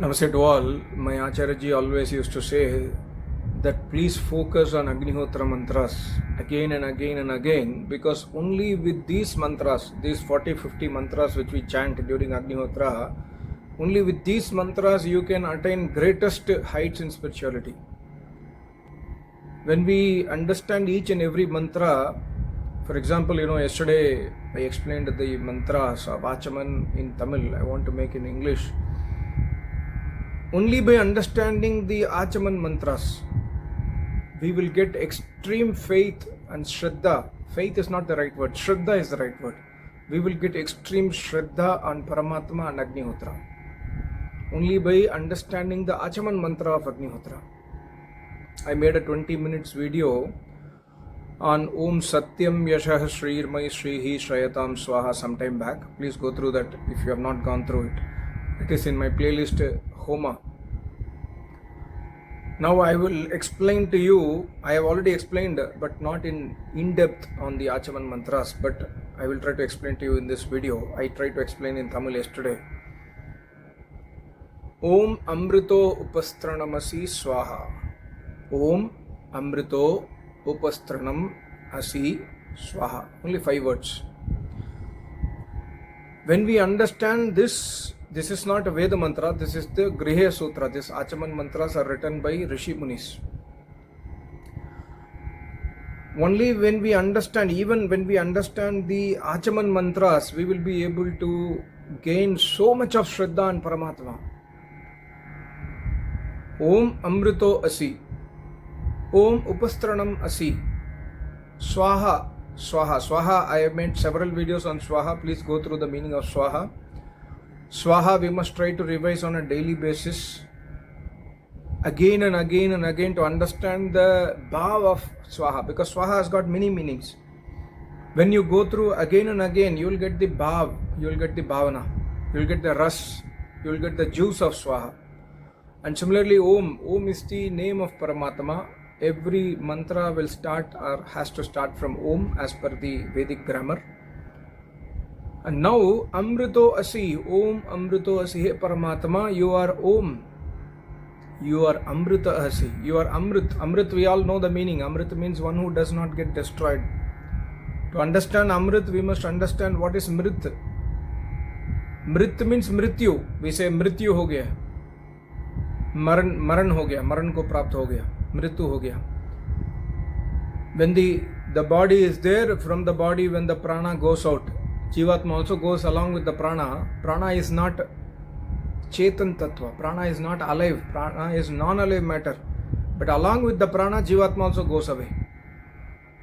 Namaste to all. My Acharya always used to say that please focus on Agnihotra mantras again and again and again, because only with these mantras, these 40-50 mantras which we chant during Agnihotra, only with these mantras you can attain greatest heights in spirituality. When we understand each and every mantra, for example, yesterday I explained the mantras of Achaman in Tamil. I want to make in English. Only by understanding the Achaman mantras, we will get extreme faith and Shraddha. Faith is not the right word, Shraddha is the right word. We will get extreme Shraddha on Paramatma and Agnihotra. Only by understanding the Achaman mantra of Agnihotra. I made a 20 minutes video on Om Satyam Yashah Shrirmai Shrihi Shrayatam Swaha sometime back. Please go through that if you have not gone through it. It is in my playlist Homa. Now I will explain to you, I have already explained but not in depth on the Achaman mantras, but I will try to explain to you in this video. I tried to explain in Tamil yesterday. Om Amrito Upastranamasi Swaha. Om Amrito Upastranam Asi Swaha. Only 5 words. When we understand this is not a Veda mantra, this is the Griha Sutra. These Achaman mantras are written by Rishi Munis. Only when we understand, even when we understand the Achaman mantras, we will be able to gain so much of Shraddha and Paramatma. Om Amrito Asi. Om Upastranam Asi. Swaha. Swaha. Swaha, I have made several videos on Swaha. Please go through the meaning of Swaha. Swaha we must try to revise on a daily basis. Again and again and again to understand the bhav of Swaha. Because Swaha has got many meanings. When you go through again and again, you will get the bhav. You will get the bhavana. You will get the ras. You will get the juice of Swaha. And similarly, Om. Om is the name of Paramatma. Every mantra will start or has to start from Om as per the Vedic grammar. And now Amrito Asi. Om Amrito Asi. Hey Paramatma, you are Om. You are Amrita Asi. You are Amrit. Amrit, we all know the meaning. Amrit means one who does not get destroyed. To understand Amrit, we must understand what is Mrit. Mrit means Mrityu. We say Mrityu ho gaya. Maran ho gaya. Maran ko prapt ho gaya. Mritu ho gaya. When the body is there, from the body when the prana goes out, Jivatma also goes along with the prana. Prana is not Chetan Tattva. Prana is not alive. Prana is non-alive matter. But along with the prana, Jivatma also goes away.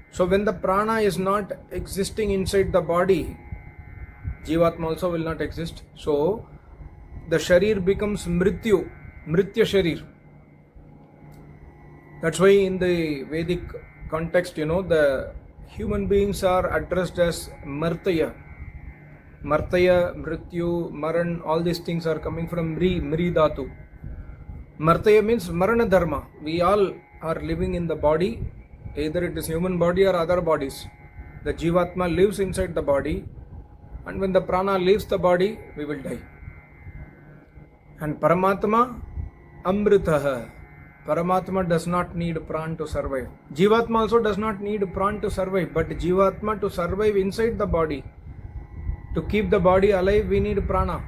So when the prana is not existing inside the body, Jivatma also will not exist. So the Sharir becomes Mrityu. Mritya Sharir. That's why in the Vedic context, the human beings are addressed as Martaya. Martaya, Mrityu, Maran, all these things are coming from Mri Dhatu. Martaya means Marana Dharma. We all are living in the body, either it is human body or other bodies. The Jivatma lives inside the body, and when the prana leaves the body, we will die. And Paramatma, Amritaha. Paramatma does not need pran to survive. Jivatma also does not need pran to survive, but Jivatma to survive inside the body, to keep the body alive, we need prana.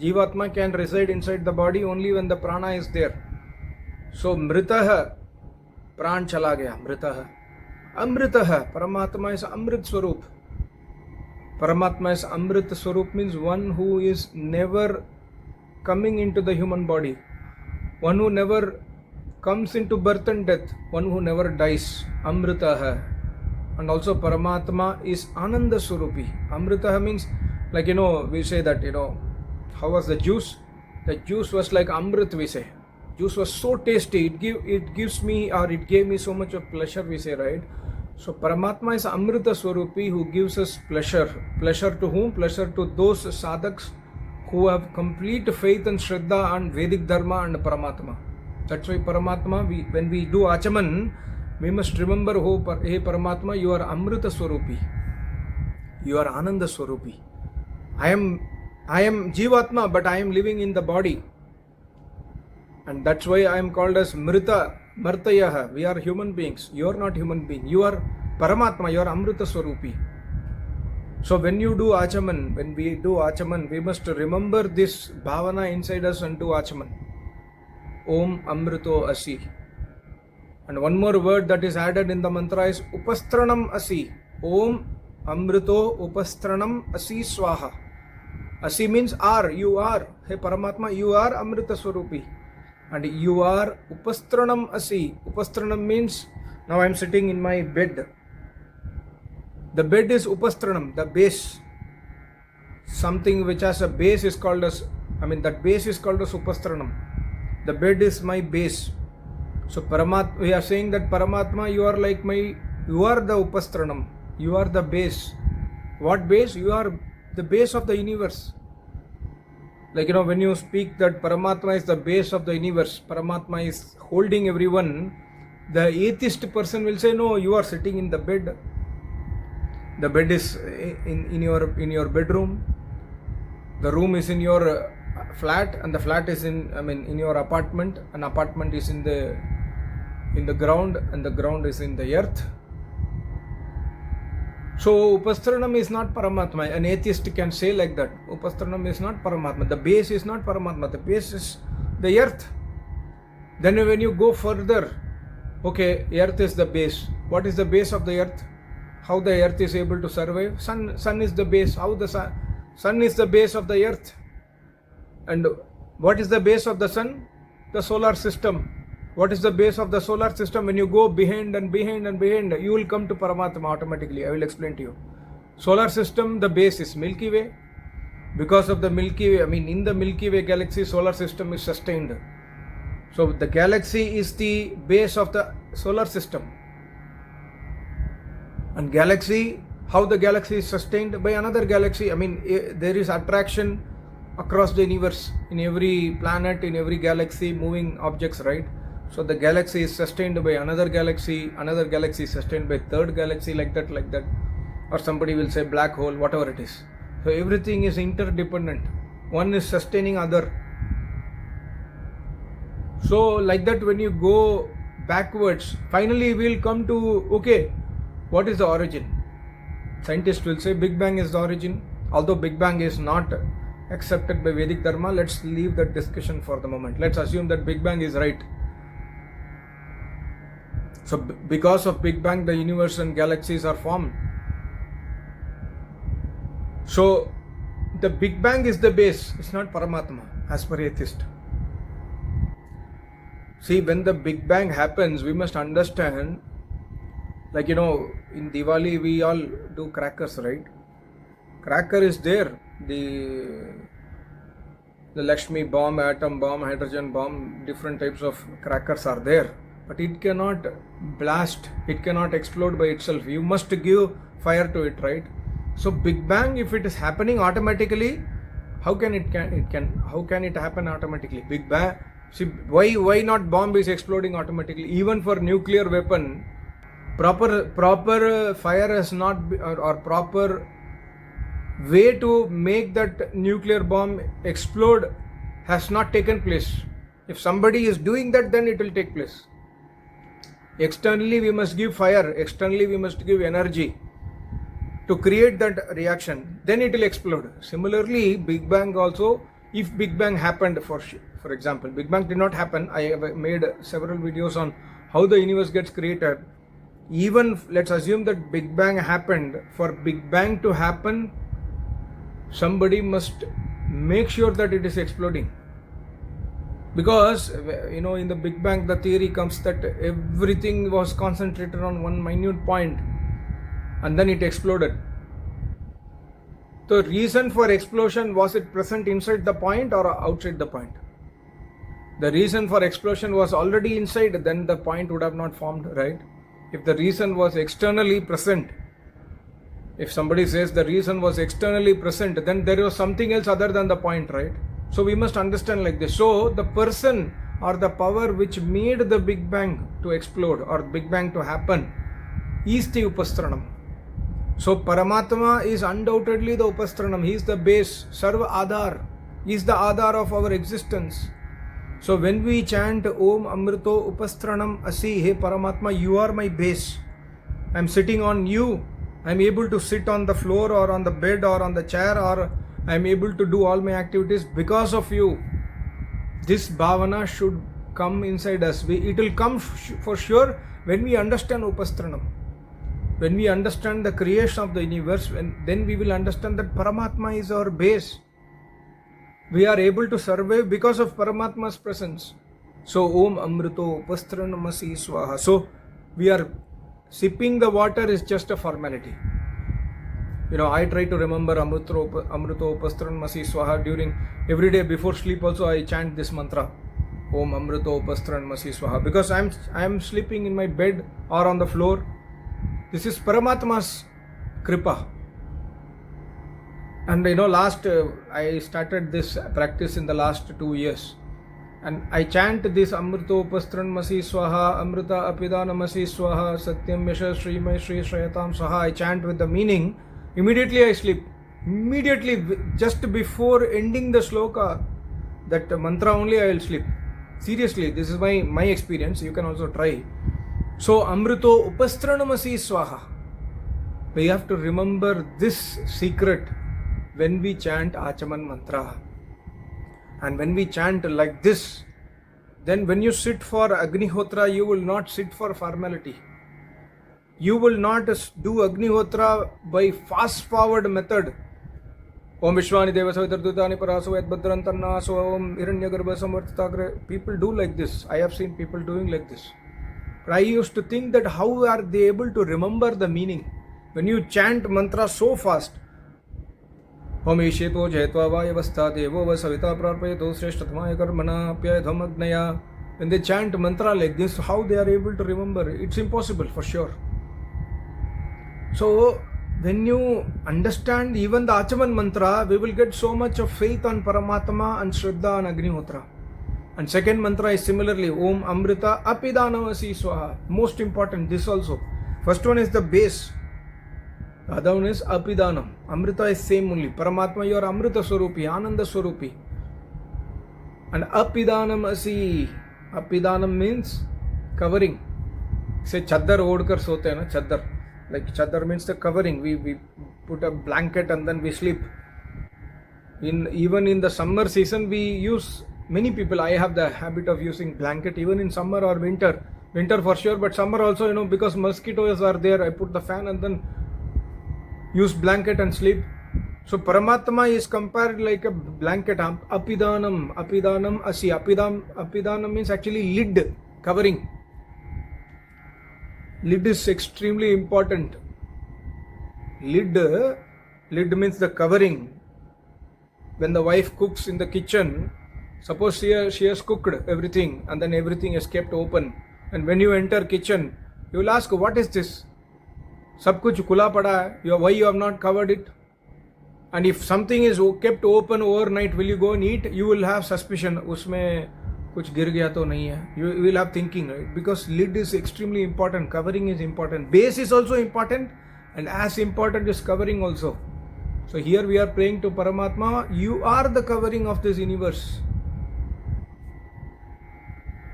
Jivatma can reside inside the body only when the prana is there. So Mritaha, pran chala gaya, Mritaha. Amritaha, Paramatma is Amrit Swarup. Paramatma is Amrit Swarup means one who is never coming into the human body. One who never comes into birth and death. One who never dies. Amritaha. And also Paramatma is Ananda Swarupi. Amritaha means, like we say that, how was the juice? The juice was like Amrit, we say. Juice was so tasty. It gives me, or it gave me so much of pleasure, we say, right? So Paramatma is Amrita Swarupi who gives us pleasure. Pleasure to whom? Pleasure to those sadhaks who have complete faith and Shraddha on Vedic Dharma and Paramatma. That's why Paramatma, when we do Achaman, we must remember, hey Paramatma, you are Amrita Swarupi. You are Ananda Swarupi. I am Jivatma, but I am living in the body. And that's why I am called as Martayaha. We are human beings. You are not human being. You are Paramatma. You are Amrita Swarupi. So when you do Achaman, when we do Achaman, we must remember this bhavana inside us and do Achaman. Om Amrito Asi. And one more word that is added in the mantra is Upastranam Asi. Om Amrito Upastranam Asi Swaha. Asi means are, you are. Hey Paramatma, you are Amrita Swarupi. And you are Upastranam Asi. Upastranam means, now I am sitting in my bed. The bed is Upastranam, the base. Something which has a base is called as, that base is called as Upastranam. The bed is my base. So we are saying that Paramatma, you are like you are the Upastranam. You are the base. What base? You are the base of the universe. Like, when you speak that Paramatma is the base of the universe, Paramatma is holding everyone, the atheist person will say, no, you are sitting in the bed. The bed is in your bedroom. The room is in your flat, and the flat is in your apartment. An apartment is in the ground, and the ground is in the earth. So Upastranam is not Paramatma. An atheist can say like that. Upastranam is not Paramatma. The base is not Paramatma. The base is the earth. Then when you go further, okay, earth is the base. What is the base of the earth? How the earth is able to survive? Sun is the base. How the sun is the base of the earth. And what is the base of the sun? The solar system. What is the base of the solar system? When you go behind, you will come to Paramatma automatically. I will explain to you. Solar system, the base is Milky Way. Because of the Milky Way, in the Milky Way galaxy, solar system is sustained. So the galaxy is the base of the solar system. And galaxy, how the galaxy is sustained? By another galaxy. There is attraction across the universe, in every planet, in every galaxy, moving objects, right? So the galaxy is sustained by another galaxy is sustained by third galaxy, like that. Or somebody will say black hole, whatever it is. So everything is interdependent. One is sustaining other. So like that, when you go backwards, finally we will come to, okay, what is the origin? Scientists will say Big Bang is the origin. Although Big Bang is not accepted by Vedic Dharma, let's leave that discussion for the moment. Let's assume that Big Bang is right. So because of Big Bang, the universe and galaxies are formed. So the Big Bang is the base. It's not Paramatma, as per atheist. See, when the Big Bang happens, we must understand, like, in Diwali we all do crackers, right? Cracker is there. The Lakshmi bomb, atom bomb, hydrogen bomb, different types of crackers are there. But it cannot blast, it cannot explode by itself. You must give fire to it, right? So Big Bang, if it is happening automatically, how can it happen automatically? Big Bang, see, why not bomb is exploding automatically? Even for nuclear weapon, proper fire has not or proper way to make that nuclear bomb explode has not taken place. If somebody is doing that, then it will take place. Externally we must give fire, externally we must give energy to create that reaction, then it will explode. Similarly, Big Bang also, if Big Bang happened, for example, Big Bang did not happen, I have made several videos on how the universe gets created. Even let's assume that Big Bang happened. For Big Bang to happen, somebody must make sure that it is exploding. Because, in the Big Bang, the theory comes that everything was concentrated on one minute point and then it exploded. The reason for explosion, was it present inside the point or outside the point? The reason for explosion was already inside, then the point would have not formed, right? If the reason was externally present, if somebody says the reason was externally present, then there was something else other than the point, right? So we must understand like this. So the person or the power which made the Big Bang to explode or Big Bang to happen is the Upastranam. So Paramatma is undoubtedly the Upastranam. He is the base, Sarva Adhar. He is the Adhar of our existence. So when we chant Om Amrito Upastranam Asi, hey Paramatma, you are my base. I'm sitting on you. I'm able to sit on the floor or on the bed or on the chair, or I'm able to do all my activities because of you. This bhavana should come inside us. It will come for sure when we understand Upastranam. When we understand the creation of the universe, then we will understand that Paramatma is our base. We are able to survive because of Paramatma's presence. So Om Amrito Upastranamasi Swaha. So we are sipping the water is just a formality. I try to remember Amrito Upastranamasi Swaha during every day before sleep. Also I chant this mantra, Om Amrito Upastranamasi Swaha, because I am sleeping in my bed or on the floor. This is Paramatma's kripa. And I started this practice in the last 2 years. And I chant this Amrito Upastranamasi Swaha, Amrita Apidanamasi Swaha, Satyam Yasha Srimay Shri Shrayatam Swaha. I chant with the meaning. Immediately I sleep. Immediately, just before ending the sloka, that mantra only I will sleep. Seriously, this is my experience. You can also try. So Amrito Upastranamasi Swaha. We have to remember this secret when we chant Achaman mantra. And when we chant like this, then when you sit for Agnihotra, you will not sit for formality. You will not do Agnihotra by fast forward method. Om Vishwani Deva Savitardutani Paraso Edbadrantanna So Om Hiranyagarbha Samartagre. People do like this. I have seen people doing like this. But I used to think that how are they able to remember the meaning? When you chant mantra so fast, Om Isheto Jaitva Vayavastha Devo Savita Prarpayato Sreshtatmaya Karmana Pyayadhamagnaya. When they chant mantra like this, how they are able to remember? It's impossible for sure. So when you understand even the Achaman mantra, we will get so much of faith on Paramatma and Shraddha and Agnihotra. And second mantra is similarly Om Amrita Apidanamasi Swaha. Most important, this also. First one is the base. The other one is Apidanam. Amrita is same only. Paramatma, you are Amrita Swarupi, Ananda Swarupi. And Apidanam Asi. Apidanam means covering. Say Chaddar Odkar sote na, Chaddar. Like Chaddar means the covering. We put a blanket and then we sleep. Even in the summer season, we use, many people, I have the habit of using blanket even in summer or winter. Winter for sure, but summer also, because mosquitoes are there, I put the fan and then use blanket and sleep. So Paramatma is compared like a blanket. Apidanam Asi. Apidanam means actually lid, covering. Lid is extremely important. Lid means the covering. When the wife cooks in the kitchen, suppose she has cooked everything and then everything is kept open. And when you enter kitchen, you will ask, what is this? Sab kuch khula pada hai. Why you have not covered it? And if something is kept open overnight, will you go and eat? You will have suspicion. Usme kuch gir gaya to nahi hai. You will have thinking, right? Because lid is extremely important. Covering is important. Base is also important. And as important is covering also. So here we are praying to Paramatma. You are the covering of this universe.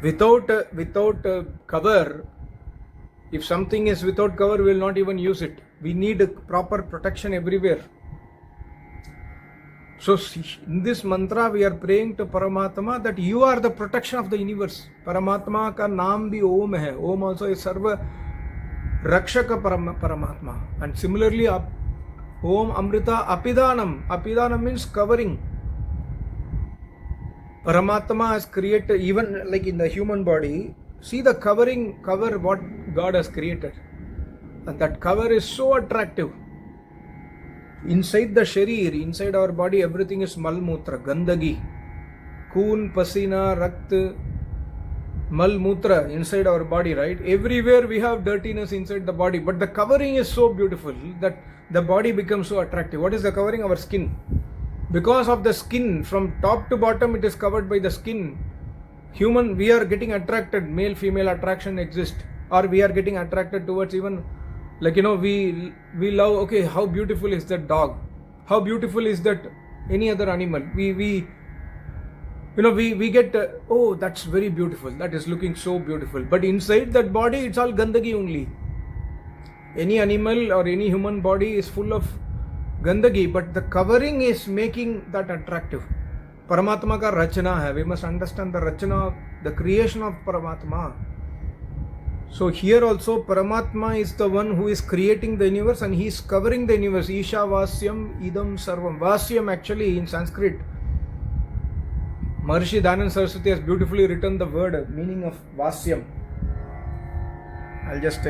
Without cover, if something is without cover, we will not even use it. We need a proper protection everywhere. So in this mantra, we are praying to Paramatma that you are the protection of the universe. Paramatma ka naam bhi Om hai. Om also is Sarva Rakshaka Paramatma. And similarly, Om Amrita Apidanam. Apidanam means covering. Paramatma has created, even like in the human body, see the cover what God has created. And that cover is so attractive. Inside the sharir, inside our body, everything is malmutra, gandagi. Khoon, pasina, rakt, malmutra inside our body, right? Everywhere we have dirtiness inside the body. But the covering is so beautiful that the body becomes so attractive. What is the covering? Our skin. Because of the skin, from top to bottom, it is covered by the skin. We are getting attracted, male-female attraction exists. Or we are getting attracted towards even, we love, okay, how beautiful is that dog? How beautiful is that any other animal? We We get, oh, that's very beautiful, that is looking so beautiful, but inside that body it's all gandagi only. Any animal or any human body is full of gandagi, but the covering is making that attractive. Paramatma ka rachana hai. We must understand the rachana, the creation of Paramatma. So here also Paramatma is the one who is creating the universe and he is covering the universe. Isha Vasyam Idam Sarvam. Vasyam actually in Sanskrit, Maharishi Dayananda Saraswati has beautifully written the word meaning of Vasyam. I'll just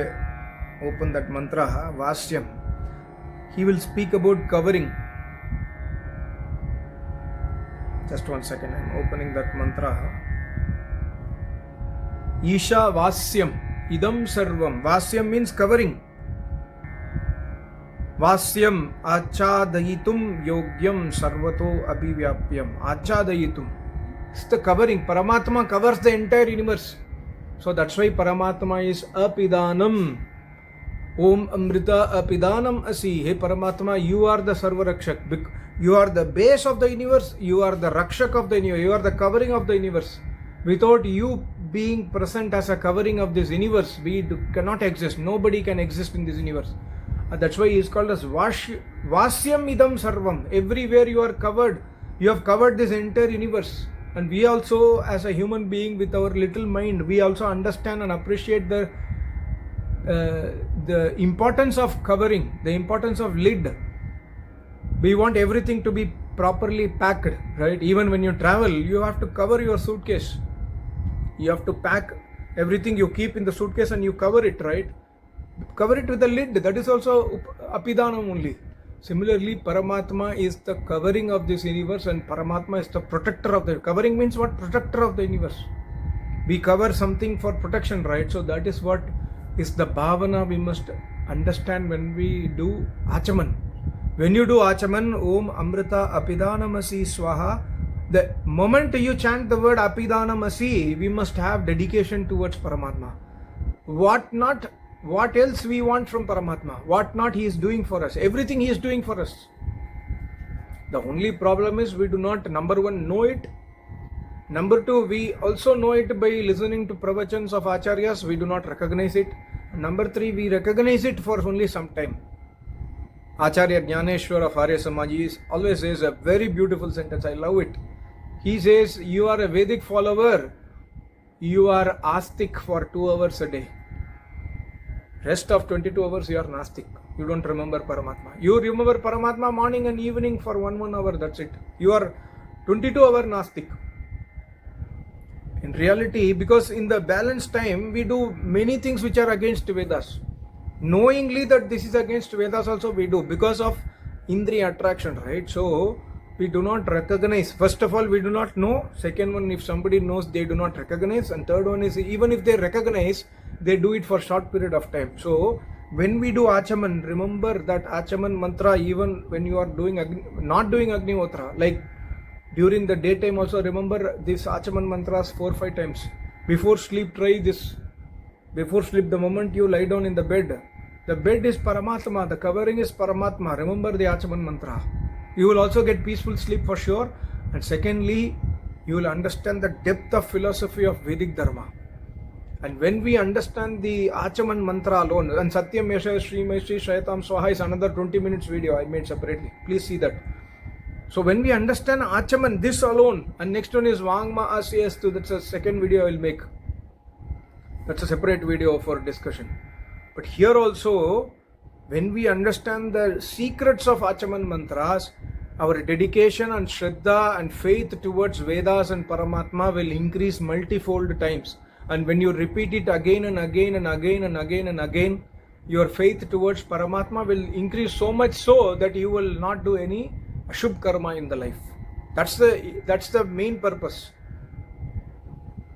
open that mantra, Vasyam. He will speak about covering. Just 1 second, I'm opening that mantra. Isha Vasyam Idam Sarvam. Vasyam means covering. Vasyam Achadayitum Yogyam Sarvato Abhivyapyam. Achadayitum. It's the covering. Paramatma covers the entire universe. So that's why Paramatma is Apidanam. Om Amrita Apidanam Asi. Hey Paramatma, you are the Sarvarakshak. You are the base of the universe. You are the Rakshak of the universe. You are the covering of the universe. Without you being present as a covering of this universe, we cannot exist. Nobody can exist in this universe. That's why he is called as Vasyam Idam Sarvam. Everywhere you are covered. You have covered this entire universe. And we also, as a human being with our little mind, we also understand and appreciate the importance of covering, the importance of lid. We want everything to be properly packed, right? Even when you travel, you have to cover your suitcase. You have to pack everything you keep in the suitcase and you cover it, right? Cover it with a lid. That is also Apidanam only. Similarly, Paramatma is the covering of this universe and Paramatma is the protector of the... Covering means what? Protector of the universe. We cover something for protection, right? So that is what is the bhavana we must understand when we do Achaman. When you do Achaman, Om Amrita Apidanamasi Swaha, the moment you chant the word Apidanamasi, we must have dedication towards Paramatma. What else we want from Paramatma? What not he is doing for us? Everything he is doing for us. The only problem is we do not, number one, know it. Number two, we also know it by listening to pravachans of acharyas. We do not recognize it. Number three, we recognize it for only some time. Acharya Jnaneshwar of Arya Samaji always says a very beautiful sentence. I love it. He says, you are a Vedic follower. You are astic for 2 hours a day. Rest of 22 hours you are Nastik. You don't remember Paramatma. You remember Paramatma morning and evening for 1 hour, that's it. You are 22-hour Nastik. In reality, because in the balanced time, we do many things which are against Vedas. Knowingly that this is against Vedas also we do because of Indriya attraction, right? So, we do not recognize. First of all, we do not know. Second one, if somebody knows, they do not recognize. And third one is, even if they recognize, they do it for short period of time. So when we do Achaman, remember that Achaman mantra, even when you are doing not doing Agnihotra, like during the daytime also, remember this Achaman mantras 4-5 times. Before sleep, try this. Before sleep, the moment you lie down in the bed is Paramatma, the covering is Paramatma. Remember the Achaman mantra. You will also get peaceful sleep for sure. And secondly, you will understand the depth of philosophy of Vedic Dharma. And when we understand the Achaman mantra alone, and Satyam Yesha Shri Maishri Shayatam Swaha is another 20 minutes video I made separately. Please see that. So when we understand Achaman, this alone, and next one is Vangma Asyastu, that's a second video I will make. That's a separate video for discussion. But here also, when we understand the secrets of Achaman mantras, our dedication and Shraddha and faith towards Vedas and Paramatma will increase multifold times. And when you repeat it again and again and again and again and again, your faith towards Paramatma will increase so much so that you will not do any Ashubh karma in the life. That's the main purpose.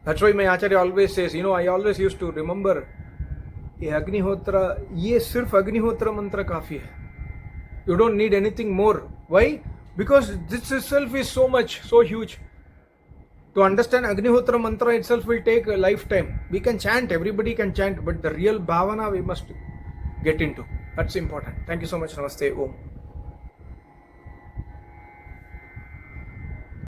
That's why my Acharya always says, I always used to remember, ये सिर्फ अग्निहोत्र मंत्र काफी है. You don't need anything more. Why? Because this itself is so huge. To understand Agnihotra mantra itself will take a lifetime. We can chant, everybody can chant, but the real bhavana we must get into. That's important. Thank you so much. Namaste. Om.